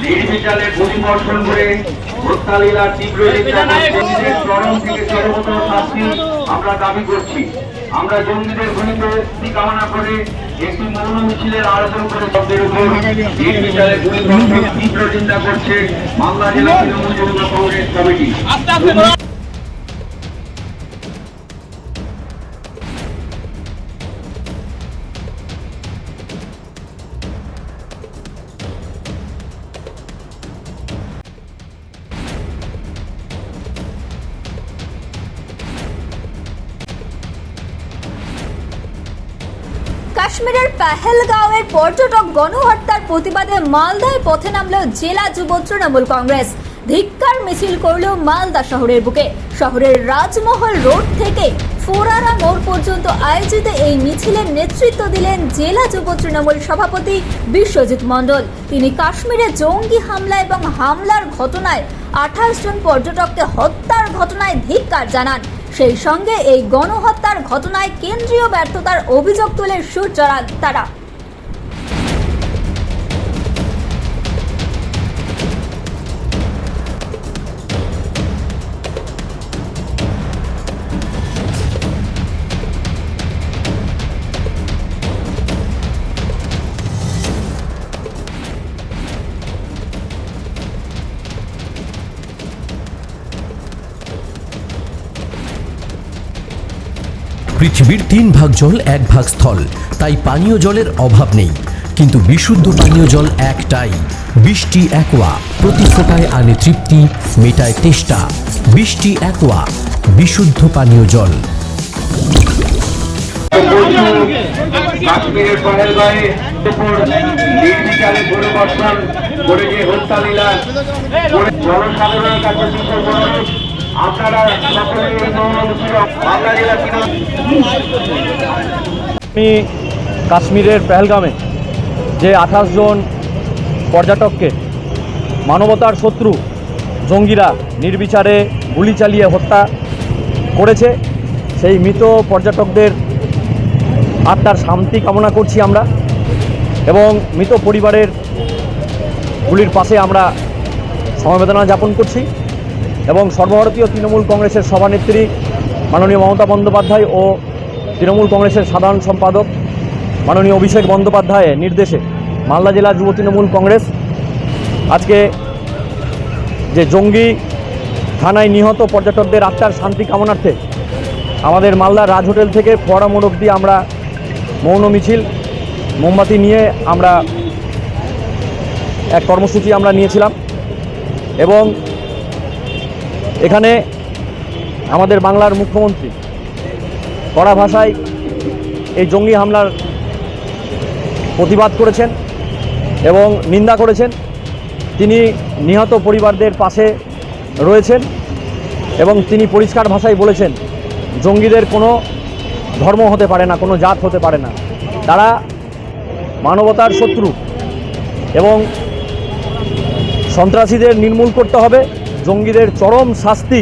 নির্বিচারে গুলিবর্ষণ করে হত্যালীলার তীব্র নিন্দা করছে। চরম থেকে চরমতম শাস্তি আমরা দাবি করছি। আমরা জঙ্গিদের গুলিতে কামনা করে একটি মৌন মিছিলের আয়োজন করে শব্দের উপর নির্বিচারে গুলিবর্ষণ তীব্র নিন্দা করছে মালদা জেলা তৃণমূল যুব কংগ্রেস কমিটি। কাশ্মীরের পেহেলগাঁওয়ের পর্যটক গণহত্যার প্রতিবাদে মালদায় পথে নামল জেলা যুব তৃণমূল কংগ্রেস। ধিক্কার মিছিল করল মালদা শহরের বুকে। শহরের রাজমহল রোড থেকে ফোরারা মোড় পর্যন্ত আয়োজিত এই মিছিলের নেতৃত্ব দিলেন জেলা যুব তৃণমূল সভাপতি বিশ্বজিৎ মণ্ডল। তিনি কাশ্মীরে জঙ্গি হামলা এবং হামলার ঘটনায় 28 জন পর্যটককে হত্যার ঘটনায় ধিক্কার জানান। সেই সঙ্গে এই গণহত্যার ঘটনায় কেন্দ্রীয় ব্যর্থতার অভিযোগ তুলে সুর চড়ান তারা। পৃথিবীর 3 ভাগ জল 1 ভাগ স্থল, তাই পানীয় জলের অভাব নেই। কিন্তু বিশুদ্ধ পানীয় জল একটাই, বৃষ্টি অ্যাকোয়া। প্রতি ফোঁটায় আনে তৃপ্তি, মেটায় তেষ্টা। বৃষ্টি অ্যাকোয়া, বিশুদ্ধ পানীয় জল। কাশ্মীরের পহেলগাঁওয়ে নির্বিচারে গুলিবর্ষণ করে যে হত্যালীলা জনসাধারণের কাছে আপনারা সকলে আমি কাশ্মীরের পেহেলগামে যে 28 জন পর্যটককে মানবতার শত্রু জঙ্গিরা নির্বিচারে গুলি চালিয়ে হত্যা করেছে, সেই মৃত পর্যটকদের আত্মার শান্তি কামনা করছি আমরা, এবং মৃত পরিবারের গুলির পাশে আমরা সমবেদনা জ্ঞাপন করছি। এবং সর্বভারতীয় তৃণমূল কংগ্রেসের সভানেত্রী মাননীয় মমতা বন্দ্যোপাধ্যায় ও তৃণমূল কংগ্রেসের সাধারণ সম্পাদক মাননীয় অভিষেক বন্দ্যোপাধ্যায়ের নির্দেশে মালদা জেলা যুব তৃণমূল কংগ্রেস আজকে যে জঙ্গি থানায় নিহত পর্যটকদের আত্মার শান্তি কামনার্থে আমাদের মালদার রাজ হোটেল থেকে ফোয়ারা মোড় অবধি আমরা মৌন মিছিল মোমবাতি নিয়ে আমরা এক কর্মসূচি আমরা নিয়েছিলাম। এবং এখানে আমাদের বাংলার মুখ্যমন্ত্রী কড়া ভাষায় এই জঙ্গি হামলার প্রতিবাদ করেছেন এবং নিন্দা করেছেন। তিনি নিহত পরিবারদের পাশে রয়েছেন এবং তিনি পরিষ্কার ভাষায় বলেছেন, জঙ্গিদের কোনো ধর্ম হতে পারে না, কোনো জাত হতে পারে না, তারা মানবতার শত্রু এবং সন্ত্রাসীদের নির্মূল করতে হবে, জঙ্গিদের চরম শাস্তি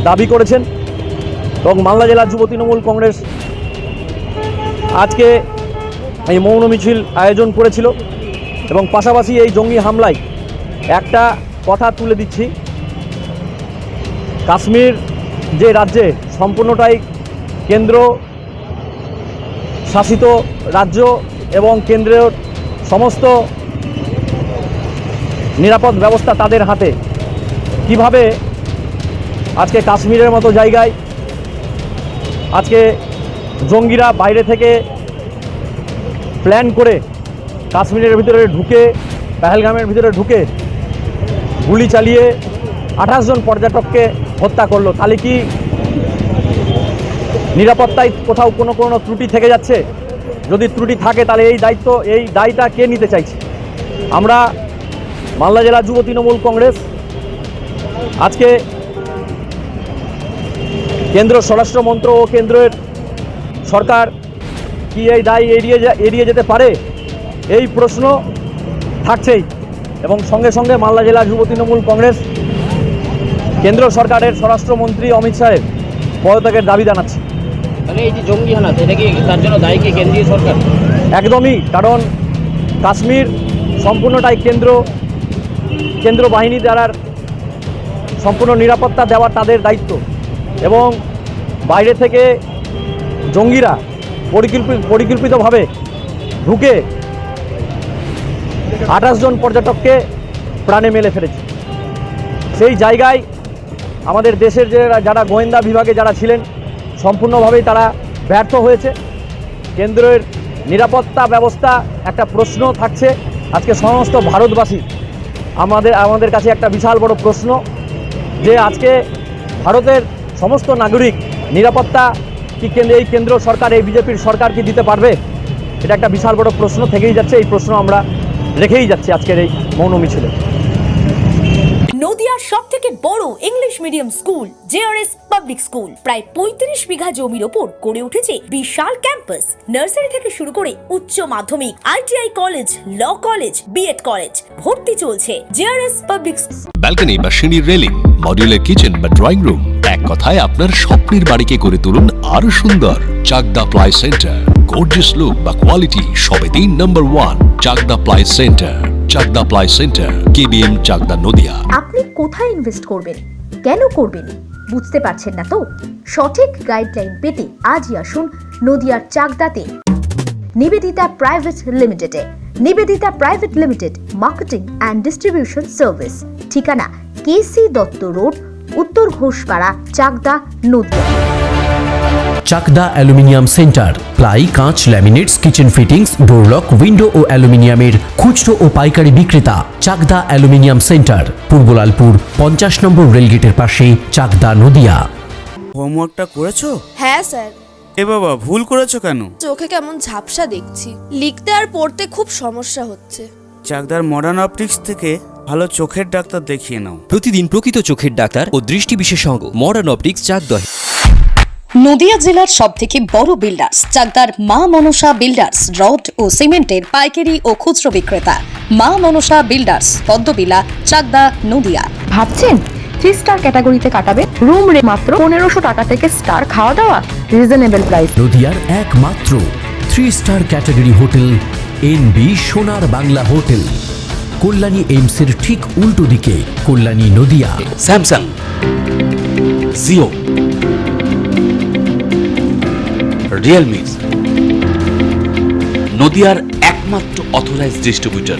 দাবি করেছেন। এবং মালদা জেলা যুব তৃণমূল কংগ্রেস আজকে এই মৌন মিছিল আয়োজন করেছিল। এবং পাশাপাশি এই জঙ্গি হামলায় একটা কথা তুলে দিচ্ছি, কাশ্মীর যে রাজ্যে সম্পূর্ণটাই কেন্দ্র শাসিত রাজ্য এবং কেন্দ্রের সমস্ত নিরাপদ ব্যবস্থা তাদের হাতে, কিভাবে আজকে কাশ্মীরের মতো জায়গায় আজকে জঙ্গিরা বাইরে থেকে প্ল্যান করে কাশ্মীরের ভিতরে ঢুকে, পেহেলগামের ভিতরে ঢুকে গুলি চালিয়ে 28 জন পর্যটককে হত্যা করলো। তাহলে কি নিরাপত্তায় কোথাও কোনো ত্রুটি থেকে যাচ্ছে? যদি ত্রুটি থাকে তাহলে এই দায়টা কে নিতে চাইছে? আমরা মালদা জেলা যুব তৃণমূল কংগ্রেস আজকে কেন্দ্র স্বরাষ্ট্র মন্ত্র ও কেন্দ্রের সরকার কি এই দায় এড়িয়ে যেতে পারে, এই প্রশ্ন থাকছেই। এবং সঙ্গে সঙ্গে মালদা জেলা যুব তৃণমূল কংগ্রেস কেন্দ্র সরকারের স্বরাষ্ট্রমন্ত্রী অমিত শাহের পদত্যাগের দাবি জানাচ্ছে। মানে এই যে জঙ্গি হানা, এটা কি তার জন্য দায়ী কি কেন্দ্রীয় সরকার? একদমই, কারণ কাশ্মীর সম্পূর্ণটাই কেন্দ্র কেন্দ্র বাহিনী দ্বারা সম্পূর্ণ নিরাপত্তা দেওয়া তাদের দায়িত্ব, এবং বাইরে থেকে জঙ্গিরা পরিকল্পিতভাবে ঢুকে 28 জন পর্যটককে প্রাণে মেলে ফেলেছে। সেই জায়গায় আমাদের দেশের যারা গোয়েন্দা বিভাগে যারা ছিলেন সম্পূর্ণভাবেই তারা ব্যর্থ হয়েছে। কেন্দ্রের নিরাপত্তা ব্যবস্থা একটা প্রশ্ন থাকছে আজকে সমস্ত ভারতবাসী, আমাদের কাছে একটা বিশাল বড় প্রশ্ন যে আজকে ভারতের সমস্ত নাগরিক নিরাপত্তা কি এই কেন্দ্র সরকার, এই বিজেপির সরকার কি দিতে পারবে? এটা একটা বিশাল বড় প্রশ্ন থেকেই যাচ্ছে। এই প্রশ্ন আমরা রেখেই যাচ্ছি আজকের এই মৌন মিছিলে। নদিয়ার সবথেকে বড় English medium school JRS public school প্রায় 35 বিঘা জমির ওপর গড়ে উঠেছে বিশাল ক্যাম্পাস। নার্সারি থেকে শুরু করে উচ্চ মাধ্যমিক, ITI college, law college, BEd college, ভর্তি চলছে জেআরএস পাবলিক। ব্যালকনি বা সিঁড়ির রেলিং, মডিউলার কিচেন বা ড্রয়িং রুম, এক কথায় আপনার স্বপ্নের বাড়িকে করে তুলুন আরো সুন্দর। Chakdah ply centre, gorgeous look বা কোয়ালিটি সবেতেই number 1। Chakdah ply centre, Chakdah ply centre, KBM, Chakdah, Nadia. আপনি কোথায় ইনভেস্ট করবেন, কেন করবেন বুঝতে পারছেন না তো? সঠিক গাইডলাইন পেতে আজই আসুন নদিয়ার চাকদাতে নিবেদিতা প্রাইভেট লিমিটেডে। Nivedita private limited marketing and distribution service, ঠিকানা K C Dutta road, Uttar Ghoshpara, Chakdah, Nadia. Chakdah aluminium centre, ply, কাঁচ, laminates, kitchen fittings, door lock, window ও অ্যালুমিনিয়ামের খুচরো ও পাইকারি বিক্রেতা। Chakdah aluminium centre, Purbalalpur 50 number রেলগেটের পাশে, চাকদা, নদিয়া। হোমওয়ার্কটা করেছো? হ্যাঁ স্যার। এ বাবা, ভুল করেছো কেন? চোখে কেমন ঝাপসা দেখছি, লিখতে আর পড়তে খুব সমস্যা হচ্ছে। চাকদার মডার্ন অপটিক্স থেকে ভালো চোখের ডাক্তার দেখিয়ে নাও। প্রতিদিন প্রকৃত চোখের ডাক্তার ও দৃষ্টি বিশেষজ্ঞ মডার্ন অপটিক্স, চাকদহ। নদিয়া জেলার সবথেকে বড় বিল্ডার্স চাকদার মা মনসা বিল্ডার্স, রড ও সিমেন্টের পাইকারি ও খুচরো বিক্রেতা। মা মনসা বিল্ডার্স, পদ্মবিলা, চাকদা, নদিয়া। ভাবছেন 3 স্টার ক্যাটাগরিতে কাটাবে? রুম রে মাত্র 1500 টাকা থেকে স্টার, খাওয়া দাওয়া রিজনেবল প্রাইস। নদিয়ার একমাত্র 3 স্টার ক্যাটাগরি হোটেল এনবি সোনার বাংলা হোটেল, কল্যাণী এইমসের ঠিক উল্টো দিকে, কল্যাণী, নদিয়া। স্যামসাং, জিও, রিয়েলমি, নদিয়ার একমাত্র অথরাইজড ডিস্ট্রিবিউটর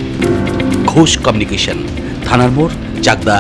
ঘোষ কমিউনিকেশন, থানার মোড়, চাকদা।